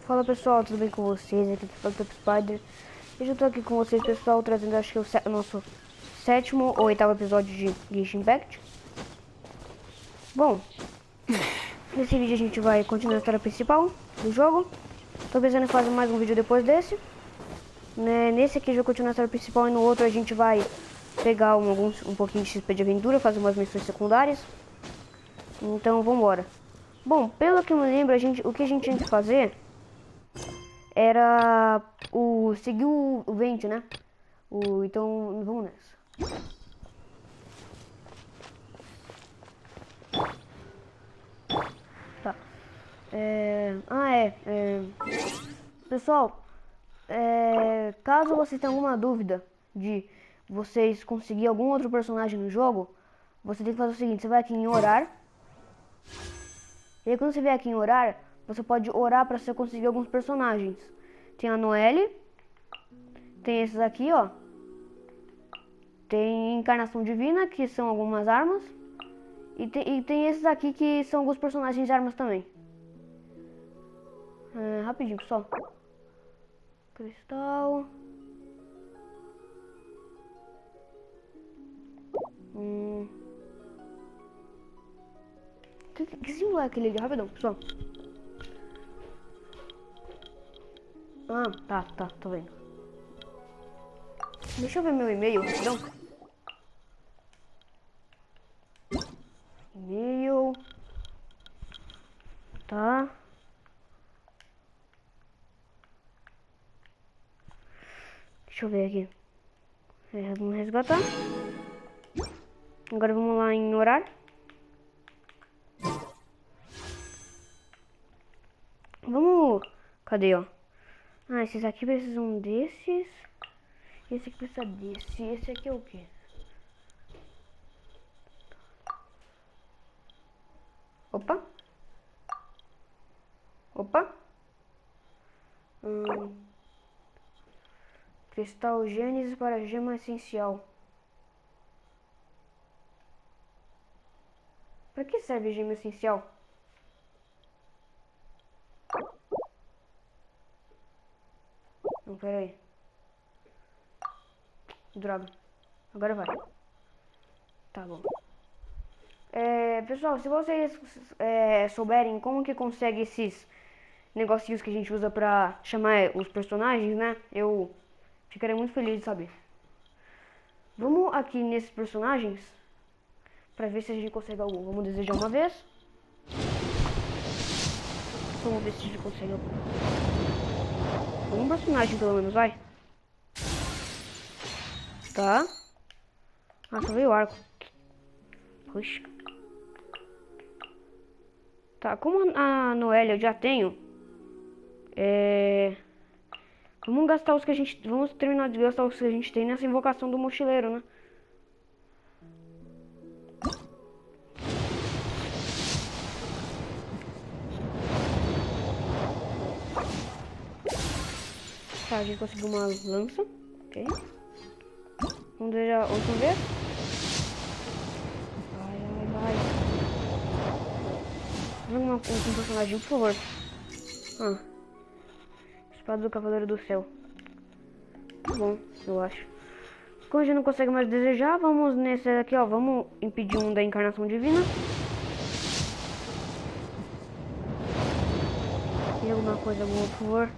Fala pessoal, tudo bem com vocês? Aqui é o Top Spider. Hoje eu tô aqui com vocês, pessoal, trazendo acho que o nosso sétimo ou oitavo episódio de Genshin Impact. Bom, nesse vídeo a gente vai continuar a história principal do jogo. Tô pensando em fazer mais um vídeo depois desse. Nesse aqui a gente vai continuar a história principal e no outro a gente vai pegar um pouquinho de XP de aventura, fazer umas missões secundárias. Então vambora. Bom, pelo que eu me lembro, o que a gente tinha que fazer era seguir o vento, né? Então vamos nessa. Tá. Pessoal, caso vocês tenham alguma dúvida de vocês conseguir algum outro personagem no jogo, você tem que fazer o seguinte: você vai aqui em orar. E aí quando você vier aqui em orar, você pode orar para você conseguir alguns personagens. Tem a Noelle, tem esses aqui, ó. Tem Encarnação Divina, que são algumas armas. E tem esses aqui que são alguns personagens de armas também. Rapidinho, pessoal. Cristal. Que símbolo é aquele ali? Rapidão, pessoal. Tá, tô vendo. Deixa eu ver meu e-mail, rapidão. E-mail. Tá. Deixa eu ver aqui. Vamos resgatar. Agora vamos lá em orar. Vamos... Cadê, ó? Esses aqui precisam desses. Esse aqui precisa desse. Esse aqui é o quê? Opa. Cristal Gênesis para gema essencial. Para que serve gema essencial? Não, pera aí. Droga. Agora vai. Tá bom. Pessoal, se vocês souberem como que consegue esses negocinhos que a gente usa pra chamar os personagens, né? Eu ficaria muito feliz de saber. Vamos aqui nesses personagens pra ver se a gente consegue algum. Vamos desejar uma vez. Vamos ver se a gente consegue algum personagem, pelo menos, vai. Tá. Só veio o arco. Puxa. Tá, como a Noelle eu já tenho, vamos gastar os que a gente... Vamos terminar de gastar os que a gente tem nessa invocação do mochileiro, né? Tá, a gente conseguiu uma lança. Ok. Vamos ver a última vez. Vai. Vamos um personagem, por favor. Espada do Cavaleiro do Céu. Tá bom, eu acho. Como a gente não consegue mais desejar, vamos nesse aqui, ó. Vamos impedir um da Encarnação Divina. Tem alguma coisa boa, por favor?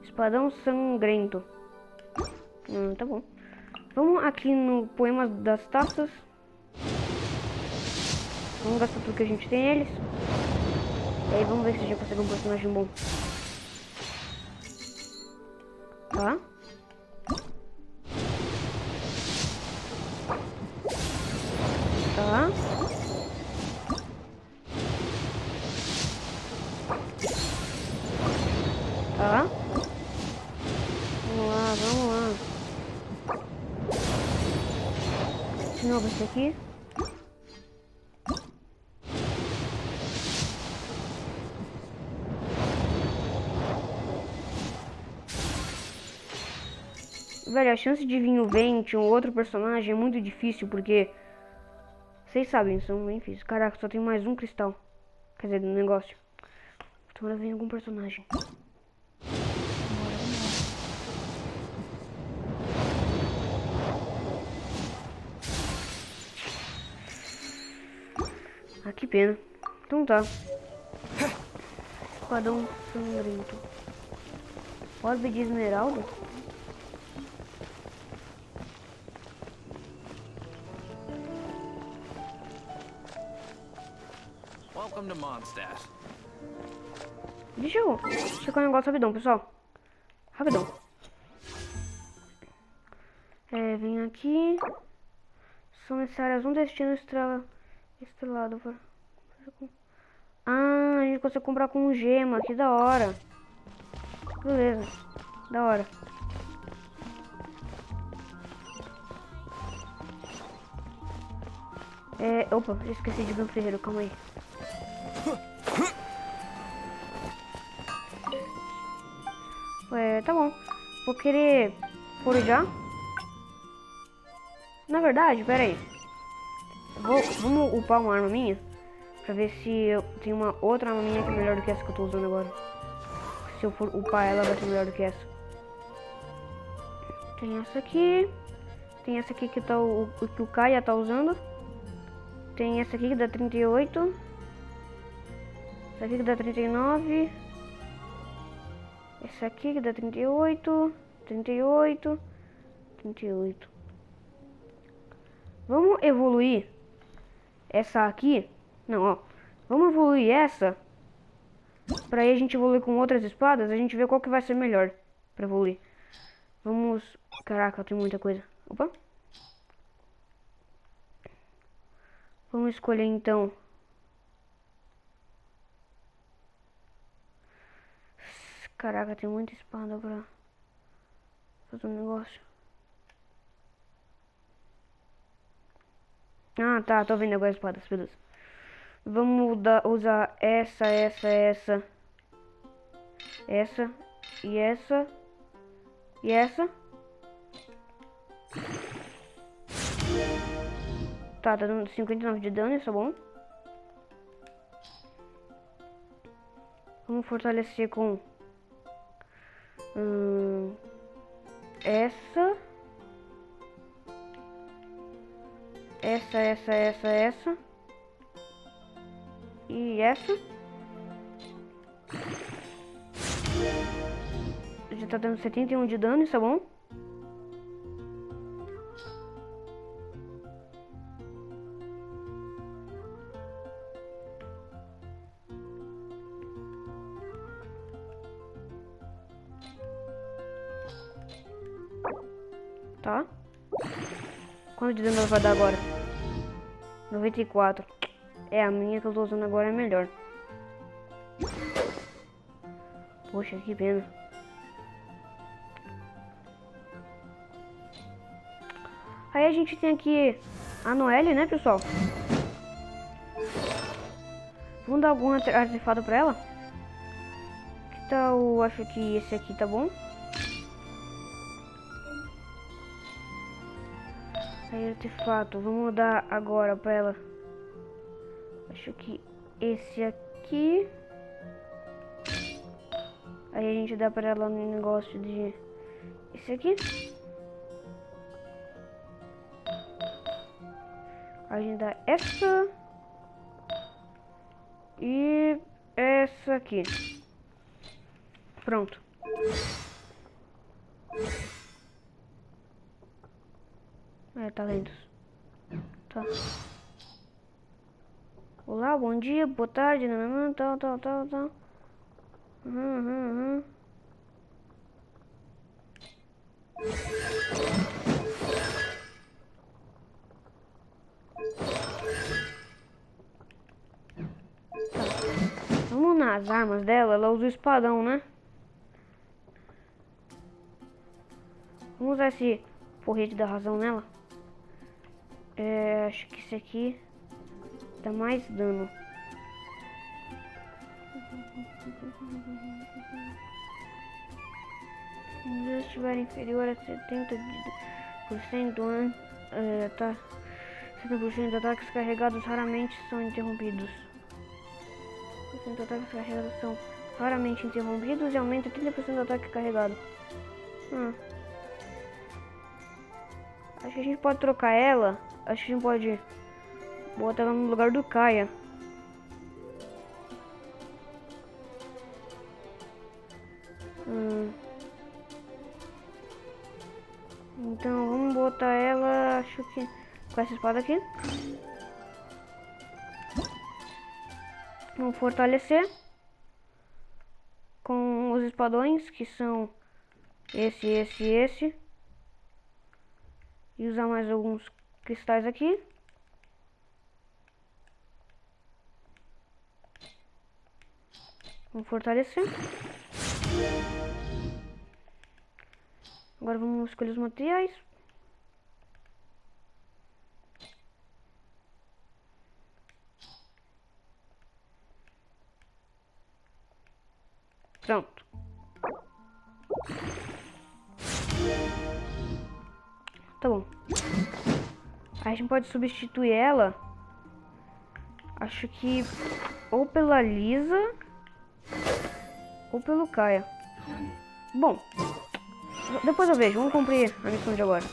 Espadão sangrento. Tá bom. Vamos aqui no Poema das Taças. Vamos gastar tudo que a gente tem neles. E aí vamos ver se a gente consegue um personagem bom. Tá. Tá. Tá. Vamos lá. De novo esse aqui. Velho, a chance de vir o Vente ou outro personagem é muito difícil, porque... Vocês sabem, são bem difíceis. Caraca, só tem mais um cristal. Quer dizer, no negócio. Tomara vir algum personagem. Ah, que pena. Então tá. Esquadrão sangrento. Orbe de esmeralda? Welcome to Mondstadt. Deixa eu checar um negócio rapidão, pessoal. Rapidão. Vem aqui. São necessárias um destino estrelado. Ah, a gente consegue comprar com gema. Que da hora. Beleza. Da hora. Opa, esqueci de ver o ferreiro. Calma aí. Tá bom. Vou querer forjar. Na verdade, pera aí. Vamos upar uma arma minha. Pra ver se eu tenho uma outra arma minha que é melhor do que essa que eu tô usando agora. Se eu for upar ela, vai ser melhor do que essa. Tem essa aqui. Tem essa aqui que tá que o Kaia tá usando. Tem essa aqui que dá 38. Essa aqui que dá 39. Essa aqui que dá 38. 38. 38. Vamos evoluir essa aqui. Não, ó. Vamos evoluir essa. Pra aí a gente evoluir com outras espadas. A gente vê qual que vai ser melhor pra evoluir. Vamos... Caraca, tem muita coisa. Opa. Vamos escolher então. Caraca, tem muita espada pra fazer um negócio. Ah, tá. Tô vendo agora as espadas. Beleza. Vamos usar essa. Essa e essa. E essa. Tá dando 59 de dano, isso é bom. Vamos fortalecer com essa. Essa. E essa. Já tá dando 71 de dano, isso é bom. Tá? Quanto de dano ela vai dar agora? 94. A minha que eu tô usando agora é melhor. Poxa, que pena. Aí a gente tem aqui a Noelle, né, pessoal? Vamos dar algum artefato pra ela? Que tal? Acho que esse aqui tá bom. Aí, artefato. Vamos dar agora pra ela. Acho que esse aqui. Aí a gente dá pra ela um negócio de... Esse aqui. A gente dá essa. E essa aqui. Pronto. Talentos. Tá. Olá, bom dia, boa tarde, tal. Vamos nas armas dela, ela usa o espadão, né? Vamos usar esse porrete da razão nela. Acho que esse aqui dá mais dano. Se estiver inferior a 70%, tá. 70% de ataques carregados raramente são interrompidos. 70% de ataques carregados são raramente interrompidos e aumenta 30% do ataque carregado. Acho que a gente pode trocar ela. Acho que a gente pode botar ela no lugar do Kaia. Então vamos botar ela, acho que com essa espada aqui. Vamos fortalecer com os espadões, que são esse. E usar mais alguns cristais aqui. Vamos fortalecer. Agora vamos escolher os materiais. Pronto. Tá bom. A gente pode substituir ela. Acho que ou pela Lisa ou pelo Kaia. Bom, depois eu vejo. Vamos cumprir a missão de agora.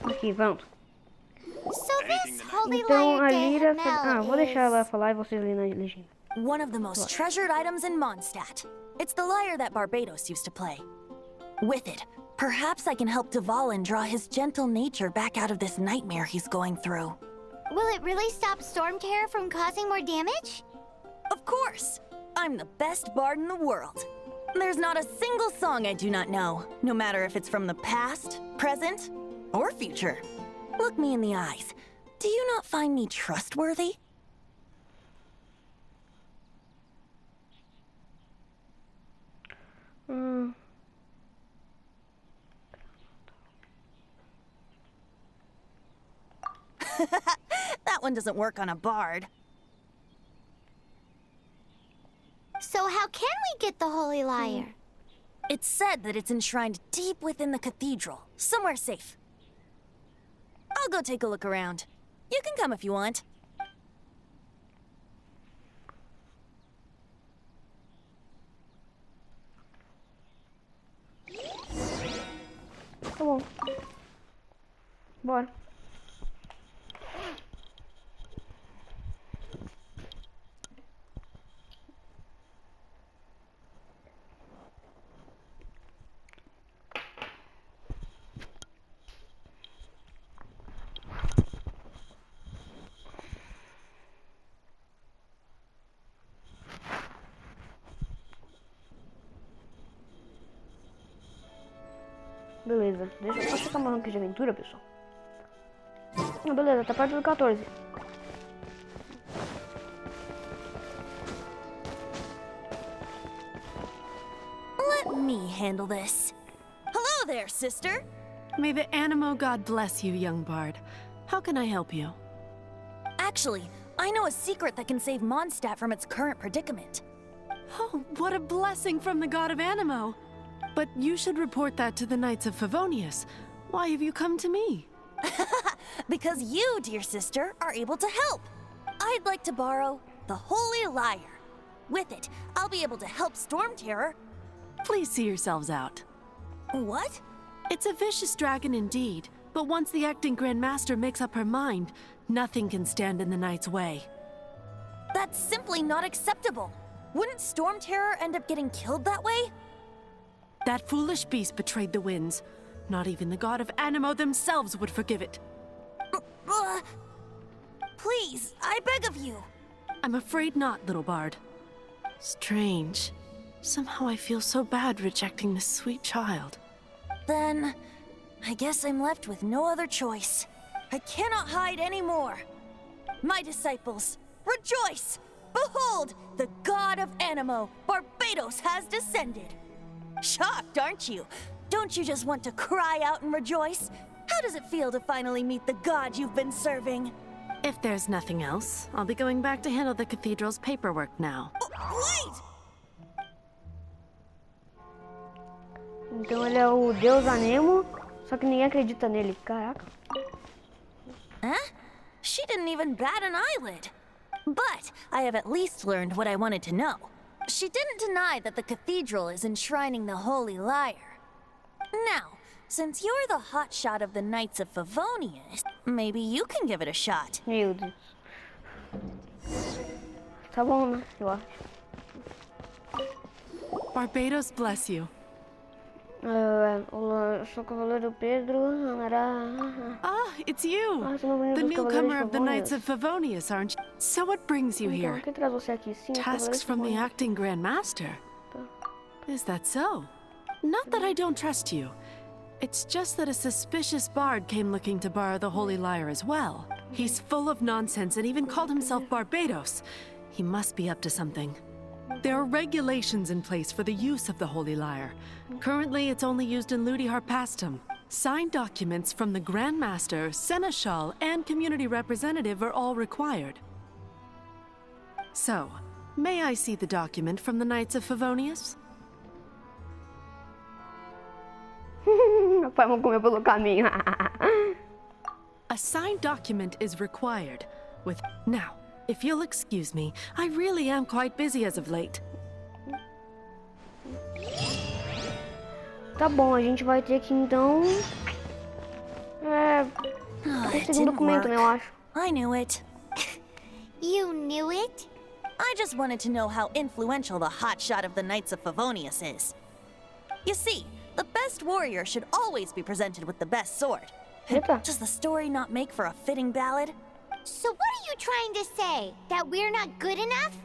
Aqui, vamos. Então a Lira... vou deixar ela falar e vocês lerem na legenda. One of the most treasured items in Mondstadt. It's the lyre that Barbados used to play. With it, perhaps I can help Dvalin draw his gentle nature back out of this nightmare he's going through. Will it really stop Storm Terror from causing more damage? Of course! I'm the best bard in the world. There's not a single song I do not know, no matter if it's from the past, present, or future. Look me in the eyes. Do you not find me trustworthy? That one doesn't work on a bard. So how can we get the Holy Lyre? It's said that it's enshrined deep within the cathedral, somewhere safe. I'll go take a look around. You can come if you want. Tá bom. Bora. Beleza, deixa eu só checar uma ranking de aventura, pessoal. Beleza, tá perto do 14. Let me handle this. Hello there, sister. May the Animo God bless you, young bard. How can I help you? Actually, I know a secret that can save Mondstadt from its current predicament. Oh, what a blessing from the God of Animo! But you should report that to the Knights of Favonius. Why have you come to me? Because you, dear sister, are able to help. I'd like to borrow the Holy Lyre. With it, I'll be able to help Storm Terror. Please see yourselves out. What? It's a vicious dragon indeed, but once the acting Grand Master makes up her mind, Nothing can stand in the Knight's way. That's simply not acceptable. Wouldn't Storm Terror end up getting killed that way? That foolish beast betrayed the winds. Not even the god of Animo themselves would forgive it. Please, I beg of you. I'm afraid not, little bard. Strange. Somehow I feel so bad rejecting this sweet child. Then, I guess I'm left with no other choice. I cannot hide anymore. My disciples, rejoice! Behold, the god of Animo, Barbados, has descended. Shocked, aren't you? Don't you just want to cry out and rejoice? How does it feel to finally meet the god you've been serving? If there's nothing else, I'll be going back to handle the cathedral's paperwork now. Wait! Então ele é o deus Anemo, só que ninguém acredita nele. Caraca. Huh? She didn't even bat an eyelid. But I have at least learned what I wanted to know. She didn't deny that the cathedral is enshrining the Holy Lyre. Now, since you're the hotshot of the Knights of Favonius, maybe you can give it a shot. Meu Deus. Tá bom, né? Eu acho. Barbados bless you. Eu sou o Cavaleiro Pedro. Ah, it's you! Você não veio The dos Cavaleiros newcomer of the Knights Favonius. of Favonius, aren't you? So what brings you Então, here? quem traz você aqui? Sim, Tasks from the acting Grand Master? Is that so? Not that I don't trust you. It's just that a suspicious bard came looking to borrow the Holy Lyre as well. He's full of nonsense and even called himself Barbados. He must be up to something. There are regulations in place for the use of the Holy Lyre. Currently, it's only used in Ludi Harpastum. Signed documents from the Grand Master, Seneschal, and community representative are all required. So, may I see the document from the Knights of Favonius? Meu pai vai comer pelo caminho. A signed document is required. Now, if you'll excuse me, I really am quite busy as of late. Tá bom, a gente vai ter que então. It Conseguir um didn't documento, né? Eu work. acho. I knew it. You knew it? I just wanted to know how influential the hotshot of the Knights of Favonius is. You see, the best warrior should always be presented with the best sword. Eita. Does the story not make for a fitting ballad? So what are you trying to say? That we're not good enough?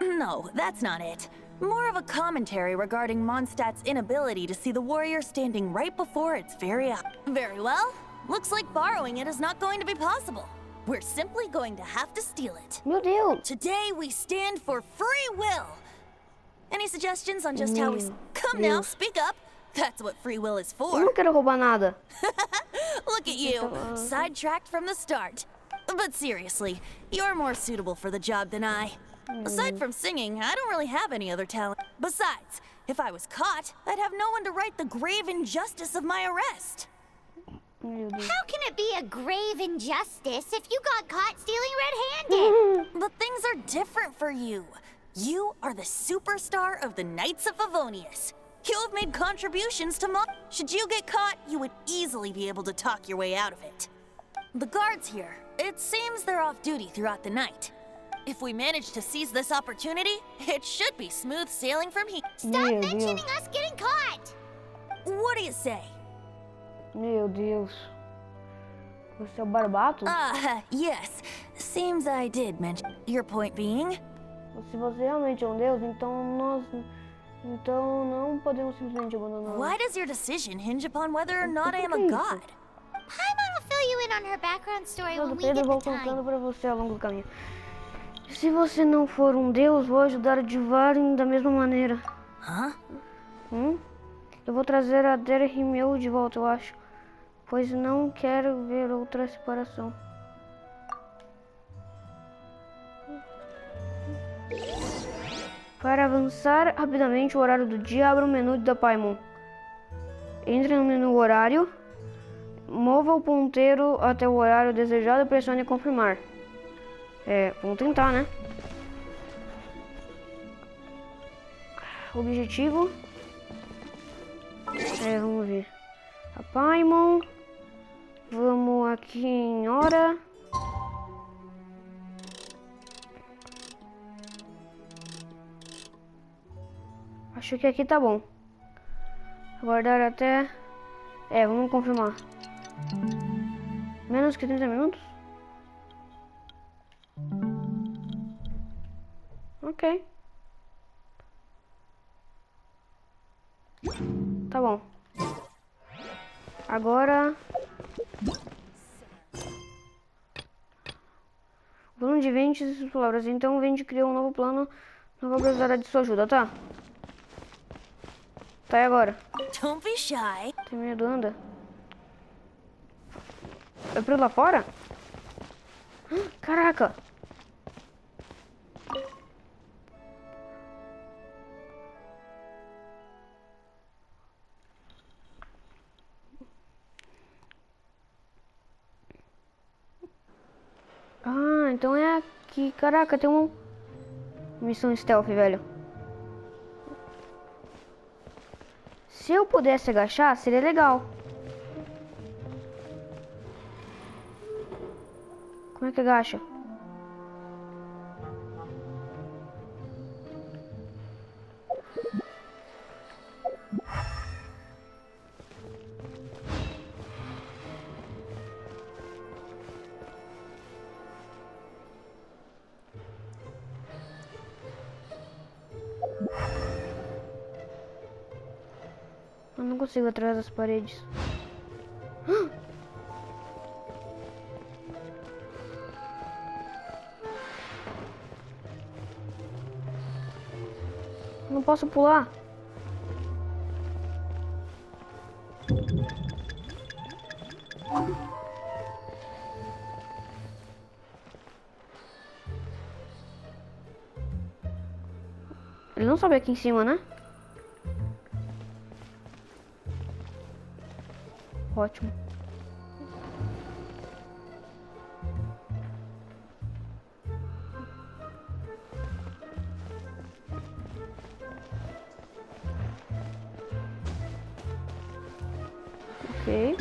No, that's not it. More of a commentary regarding Mondstadt's inability to see the warrior standing right before its very eyes. Very well. Looks like borrowing it is not going to be possible. We're simply going to have to steal it. Meu Deus. Today we stand for free will. Any suggestions on just how we... Come now, speak up. That's what free will is Eu for. não quero roubar nada. Look at you, sidetracked from the start. But seriously, you're more suitable for the job than I. Aside from singing, I don't really have any other talent. Besides, if I was caught, I'd have no one to right the grave injustice of my arrest. Meu Deus. How can it be a grave injustice if you got caught stealing red-handed? But things are different for you. You are the superstar of the Knights of Favonius. You have made contributions to Should you get caught, you would easily be able to talk your way out of it. The guards here, it seems they're off duty throughout the night. If we manage to seize this opportunity, it should be smooth sailing from here. Stop Meu mentioning Deus. us getting caught! What do you say? Meu Deus. Você é o Barbato? Yes. Seems I did mention. Your point being? Se você realmente é um deus, então nós. Então não podemos simplesmente abandonar. Why does your decision hinge upon whether or not I am a isso? god? Paimon will fill you in on her background story Todo when we Pedro, get vou the time. contando pra você ao longo do caminho. Se você não for um deus, vou ajudar a Divarin da mesma maneira. Huh? Eu vou trazer a Derrimeu de volta, eu acho. Pois não quero ver outra separação. Para avançar rapidamente o horário do dia, abra o menu da Paimon. Entre no menu horário, mova o ponteiro até o horário desejado e pressione confirmar. Vamos tentar, né? Objetivo. Vamos ver. A Paimon. Vamos aqui em hora. Acho que aqui tá bom. Aguardar até... vamos confirmar. Menos que 30 minutos? Ok. Tá bom. Agora... Plano de Vente e palavras. Então Vente criou um novo plano. Não vou precisar de sua ajuda, tá? Tá, e agora? Don't be shy. Tem medo, anda. É pra ir lá fora? Caraca! Ah, então é aqui. Caraca, tem uma missão stealth, velho. Se eu pudesse agachar, seria legal. Como é que agacha? Eu não consigo através das paredes. Eu não posso pular. Ele não sobe aqui em cima, né? Ótimo. Ok.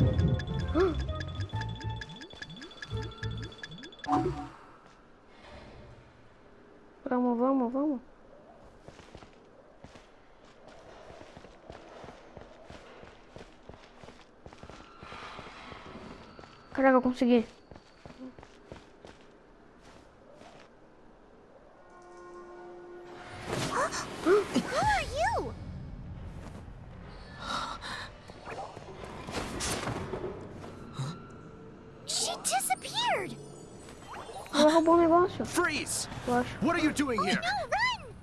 Vamos, vamos, vamos. Caraca, eu consegui. Who are you? She disappeared. Ela roubou um negócio, Freeze! eu acho. What are you doing here? No, run!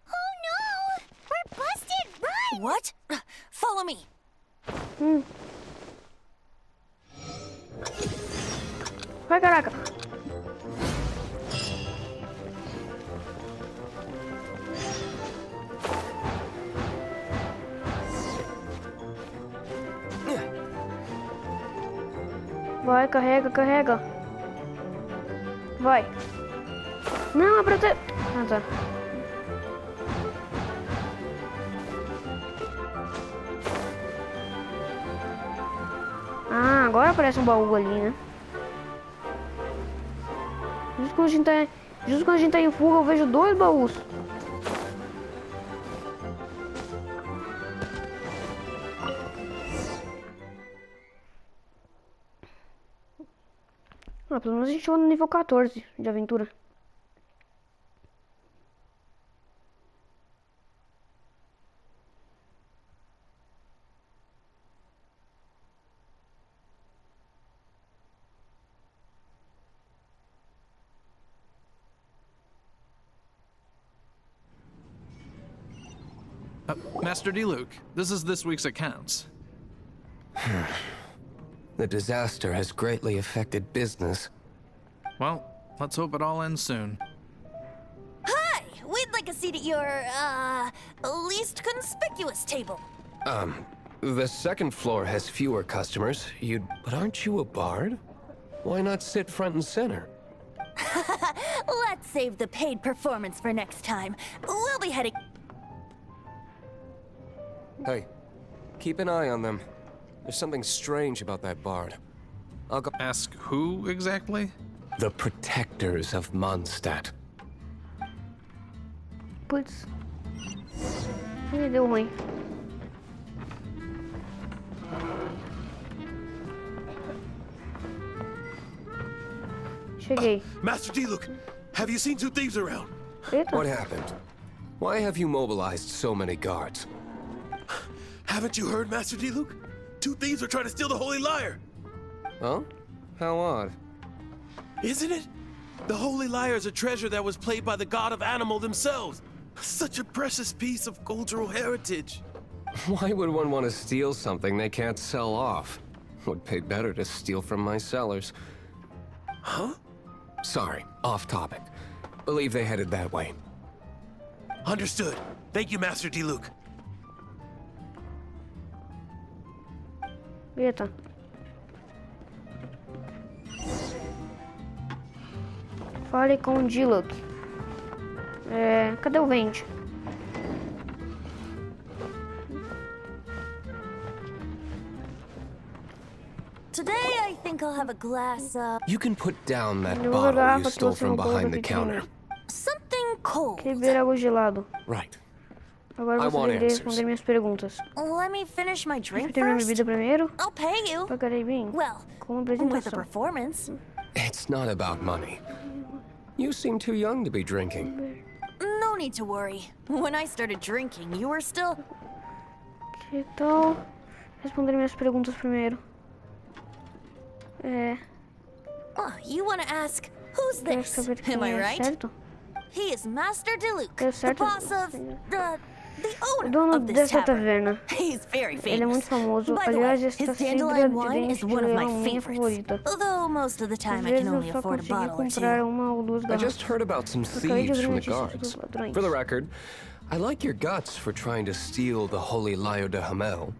Oh no! We're busted! Run! What? Follow me. Vai, caraca. Vai, carrega, carrega. Vai. Não, é pra ter... Ah, tá. Ah, agora aparece um baú ali, né? Justo quando a gente tá em fuga, eu vejo 2 baús. Ah, pelo menos a gente chegou no nível 14 de aventura. Master D-Luke, this is this week's accounts. The disaster has greatly affected business. Well, let's hope it all ends soon. Hi! We'd like a seat at your, least conspicuous table. The second floor has fewer customers. But aren't you a bard? Why not sit front and center? Let's save the paid performance for next time. We'll be heading... Hey, keep an eye on them. There's something strange about that bard. I'll go... Ask who exactly? The protectors of Mondstadt. Putz. Ih, deu ruim. Cheguei. Master D-Luke, have you seen two thieves around? Eita. What happened? Why have you mobilized so many guards? Haven't you heard, Master D-Luke? Two thieves are trying to steal the Holy Lyre. Huh? How odd. Isn't it? The Holy Lyre is a treasure that was played by the god of animal themselves. Such a precious piece of cultural heritage. Why would one want to steal something they can't sell off? Would pay better to steal from my sellers. Huh? Sorry, off topic. Believe they headed that way. Understood. Thank you, Master D-Luke. Eita. Fale com o D-Luke. Cadê o vente? Today, I think I'll have a glass of... You can put down that Eu vou bottle jogar you pra stole você from um pouco behind the aqui de counter. something cold. Queria beber água gelado. Right. Agora I você want deveria answers. responder minhas perguntas. Let me finish my Deixa eu drink terminar minha first. bebida primeiro. I'll pay you. Pagarei bem. Well, Com uma with a apresentação. performance. It's not about money. You seem too young to be drinking. No need to worry. When I started drinking, you were still... Que tal responder minhas perguntas primeiro? Oh, you want to ask, who's Quero this? saber quem Am I é, right? certo? He is Master DeLuke, É the certo? boss of... the O owner dono of this dessa tavern. taverna. He's very famous. Ele é muito famoso. By the Aliás, way, esta his cidra dandelion de wine is dente one of é my a minha favorites. favorita. Although most of the Às time I vezes can eu only só afford a consegui bottle or comprar two. uma ou duas I garrafas. just heard about some Acabei de thieves ouvir from the notícias dos guards. ladrões. For the record, I like your guts for trying to steal the Holy Lyre de Hamel,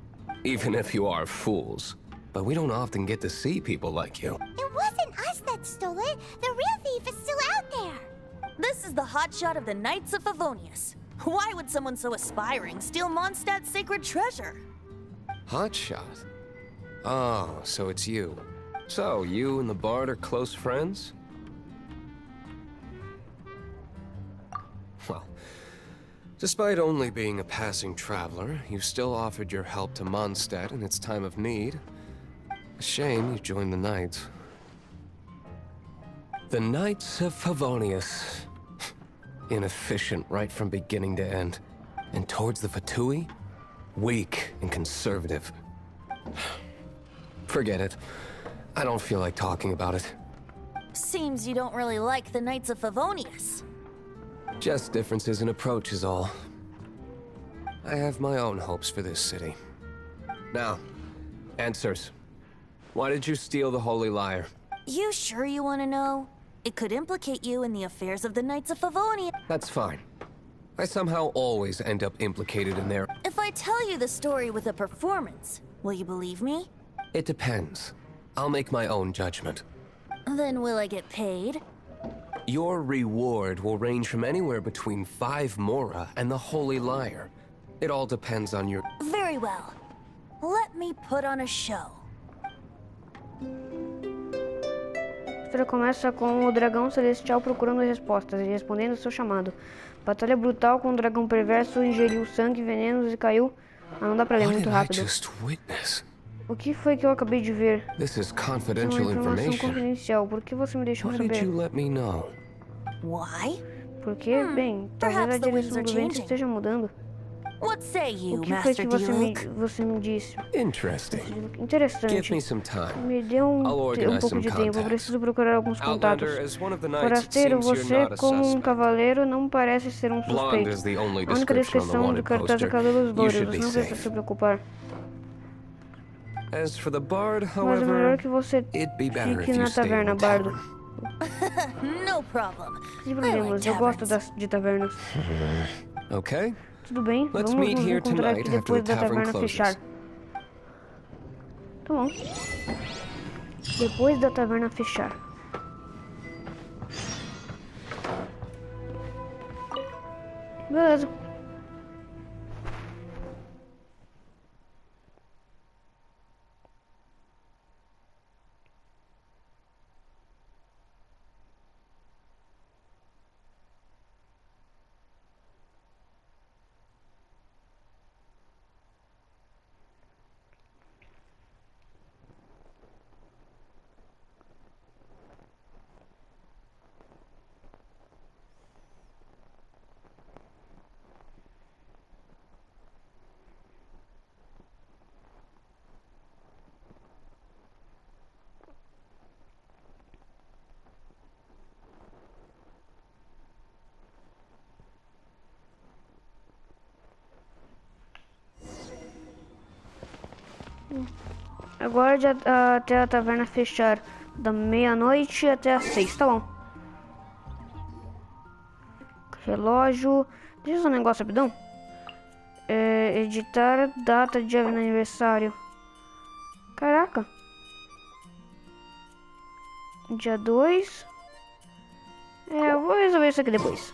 even if you are fools. But we don't often get to see people like you. It wasn't us that stole it. The real thief is still out there. This is the hotshot of the Knights of Favonius. Why would someone so aspiring steal Mondstadt's sacred treasure? Hotshot? Oh, so it's you. So, you and the bard are close friends? Well, despite only being a passing traveler, you still offered your help to Mondstadt in its time of need. A shame you joined the Knights. The Knights of Favonius. Inefficient right from beginning to end. And towards the Fatui, weak and conservative. Forget it. I don't feel like talking about it. Seems you don't really like the Knights of Favonius. Just differences in approach is all. I have my own hopes for this city. Now, answers. Why did you steal the Holy Lyre? You sure you want to know? It could implicate you in the affairs of the Knights of Favonius. That's fine. I somehow always end up implicated in their... If I tell you the story with a performance, will you believe me? It depends. I'll make my own judgment. Then will I get paid? Your reward will range from anywhere between 5 Mora and the Holy Lyre. It all depends on your... Very well. Let me put on a show. A história começa com o dragão celestial procurando respostas e respondendo seu chamado. Batalha brutal com o dragão perverso ingeriu sangue, venenos e caiu. Não dá pra ler What muito did I rápido. just witness? O que foi que eu acabei de ver? This is É uma confidential informação information. confidencial. Por que você me deixou Why did saber? you let me know? Why? Porque, bem, talvez perhaps a the winds direção are do vento changing. esteja mudando. What say you, O que foi Master que D-Luke? você me disse? Interesting. Interessante. Give me some time. Me dê um I'll organize pouco some de tempo. Eu contacts. preciso procurar alguns contatos. Outlander, as one of the knights, it Forasteiro, seems you're você, not a como suspect. cavaleiro, não parece ser Blonde suspeito. is the only A única description on descrição the do wanted cartaz é poster. cabelos You loiros. should Você be não precisa safe. se preocupar. As for the bard, Mas é however, melhor que você it'd be better fique if you na stayed taverna, in the bardo. tavern. No problem. Sem I problemas, like eu gosto taverns. de tavernas. Okay. Tudo bem, Let's vamos meet nos here encontrar aqui tonight after depois the da tavern taverna closes. fechar. Tá bom. Depois da taverna fechar. Beleza. Agora até a taverna fechar da meia-noite até as 6, tá bom. Relógio. Deixa eu fazer um negócio rapidão. Editar data de aniversário. Caraca. Dia 2. Eu vou resolver isso aqui depois.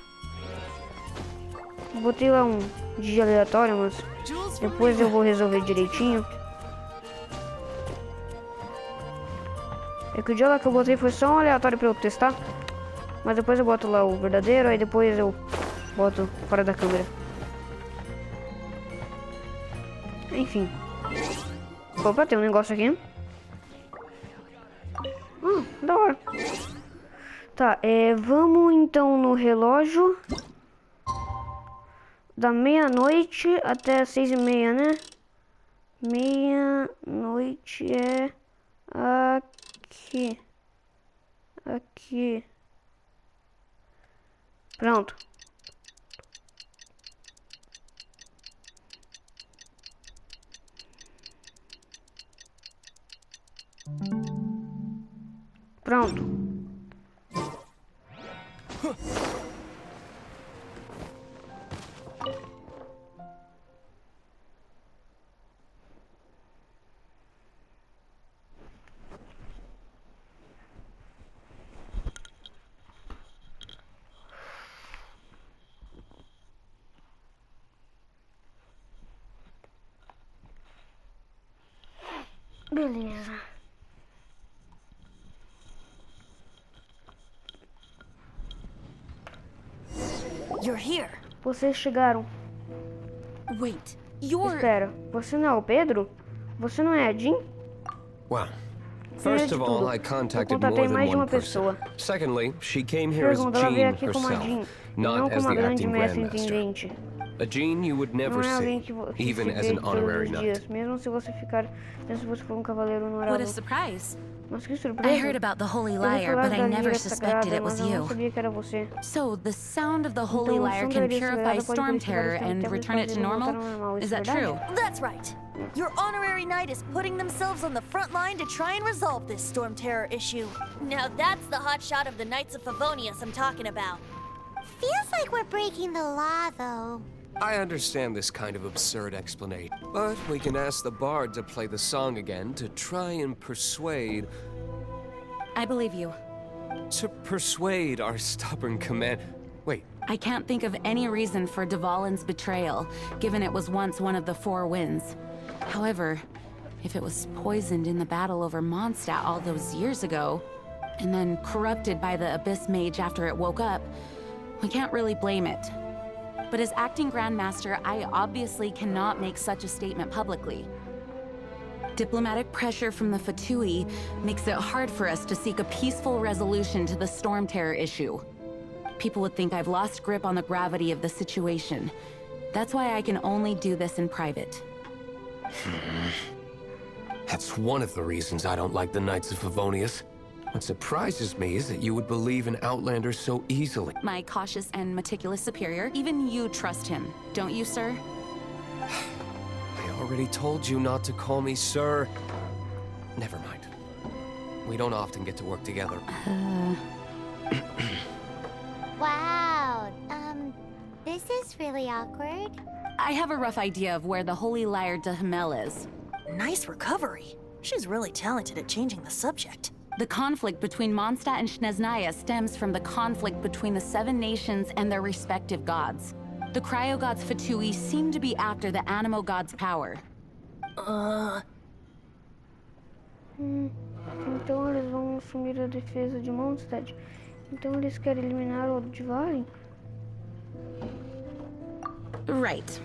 Botei lá um dia aleatório, mas depois eu vou resolver direitinho. É que o dia lá que eu botei foi só um aleatório pra eu testar. Mas depois eu boto lá o verdadeiro, aí depois eu boto fora da câmera. Enfim. Opa, tem um negócio aqui. Da hora. Tá, vamos então no relógio. Da meia-noite até as 6:30, né? Meia-noite é aqui. Aqui. Pronto. Pronto. Beleza. You're here. Vocês chegaram. Wait, you're... Espera, você não é o Pedro? Você não é a Jean? Well, Primeiro first de of all, tudo, I eu contacted contatei more than mais de one uma pessoa. person. Secondly, she came here as Pergunta, ela veio Jean aqui como a herself, Jean, e não not as como a the grande acting mestre grandmaster. intendente. A Jean you would never Não é alguém see, que even se as vê an todos honorary os knight. dias, mesmo se você for um cavaleiro What honorável. a surprise. Mas que I surpresa. heard about the Holy Eu ouvi Lyre, falar but I da never Lira suspected Sagrada, it was mas eu não you. sabia que era você. So, the sound of the Holy Então, o Lyre som da can Lira purify Sagrada pode storm purificar terror o and Storm return it to Terror e normal? voltar ao normal. Is Isso é that verdade? true? That's right. Your honorary knight is putting themselves on the front line to try and resolve this storm terror issue. Now that's the hotshot of the Knights of Favonius I'm talking about. Feels like we're breaking the law, though. I understand this kind of absurd explanation, but we can ask the bard to play the song again to try and persuade... I believe you. To persuade our stubborn command... Wait, I can't think of any reason for Dvalin's betrayal, given it was once one of the Four Winds. However, if it was poisoned in the battle over Mondstadt all those years ago, and then corrupted by the Abyss Mage after it woke up, we can't really blame it. But as acting Grandmaster, I obviously cannot make such a statement publicly. Diplomatic pressure from the Fatui makes it hard for us to seek a peaceful resolution to the storm terror issue. People would think I've lost grip on the gravity of the situation. That's why I can only do this in private. That's one of the reasons I don't like the Knights of Favonius. What surprises me is that you would believe in Outlanders so easily. My cautious and meticulous superior, even you trust him, don't you, sir? I already told you not to call me sir. Never mind. We don't often get to work together. Wow. This is really awkward. I have a rough idea of where the Holy Lyre de Himmel is. Nice recovery. She's really talented at changing the subject. The conflict between Mondstadt and Snezhnaya stems from the conflict between the 7 nations and their respective gods. The cryo gods Fatui seem to be after the Animo god's power. Então eles vão assumir a defesa de Mondstadt. Então eles querem eliminar o Dvalin? Right.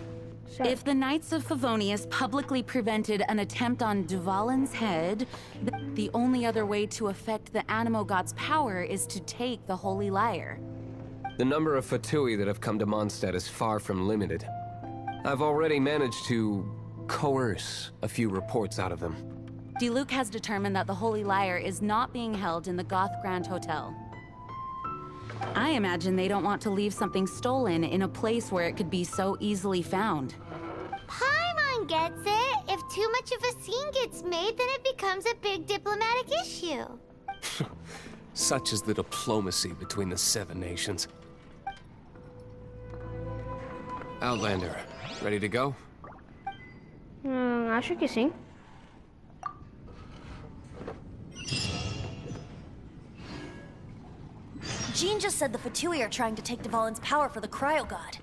If the Knights of Favonius publicly prevented an attempt on Dvalin's head, the only other way to affect the Animo god's power is to take the Holy Lyre. The number of Fatui that have come to Mondstadt is far from limited. I've already managed to coerce a few reports out of them. Diluc has determined that the Holy Lyre is not being held in the Goth Grand Hotel. I imagine they don't want to leave something stolen in a place where it could be so easily found. Paimon gets it. If too much of a scene gets made, then it becomes a big diplomatic issue. Such is the diplomacy between the 7 nations. Outlander, ready to go? Acho que sim. Jean just said the Fatui are trying to take Dvalin's power for the Cryo God.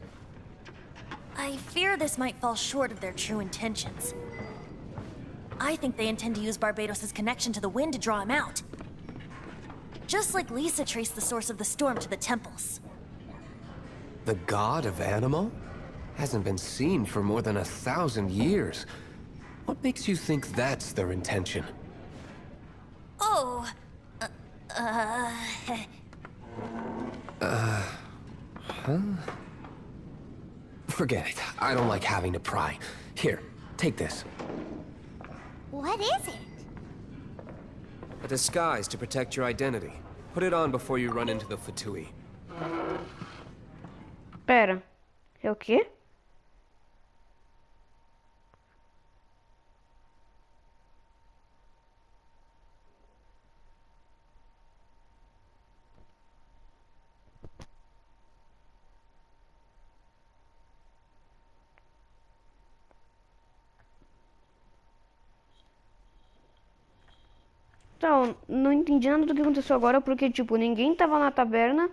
I fear this might fall short of their true intentions. I think they intend to use Barbados' connection to the wind to draw him out. Just like Lisa traced the source of the storm to the temples. The god of Animo? Hasn't been seen for more than 1,000 years. What makes you think that's their intention? Oh, Forget it. I don't like having to pry. Here, take this. what is it? A disguise to protect your identity. Put it on before you run into the Fatui. Pera. É o quê? Então, não entendi nada do que aconteceu agora, porque, tipo, ninguém tava na taberna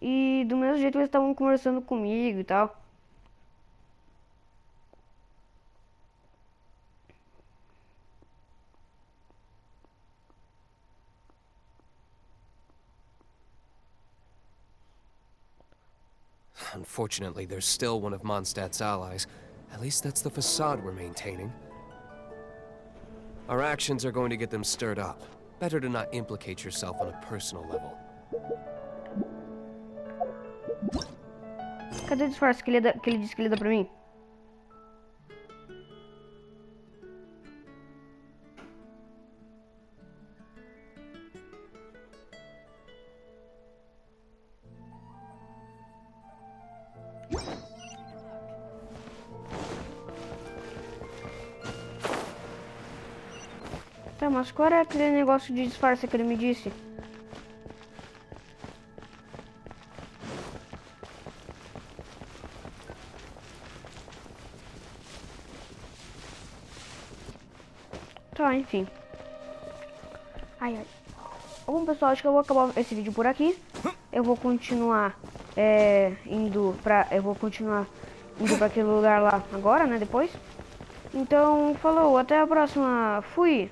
e do mesmo jeito eles estavam conversando comigo e tal. Unfortunately, they're still one of Mondstadt's allies. At least that's the facade we're maintaining. Our actions are going to get them stirred up. Better to not implicate yourself on a personal level. Cadê o disfarce que ele disse que ele dá pra mim? Tá, mas qual era aquele negócio de disfarce que ele me disse? Tá, enfim. Ai, ai. Bom, pessoal, acho que eu vou acabar esse vídeo por aqui. Eu vou continuar indo pra aquele lugar lá agora, né, depois. Então, falou, até a próxima. Fui!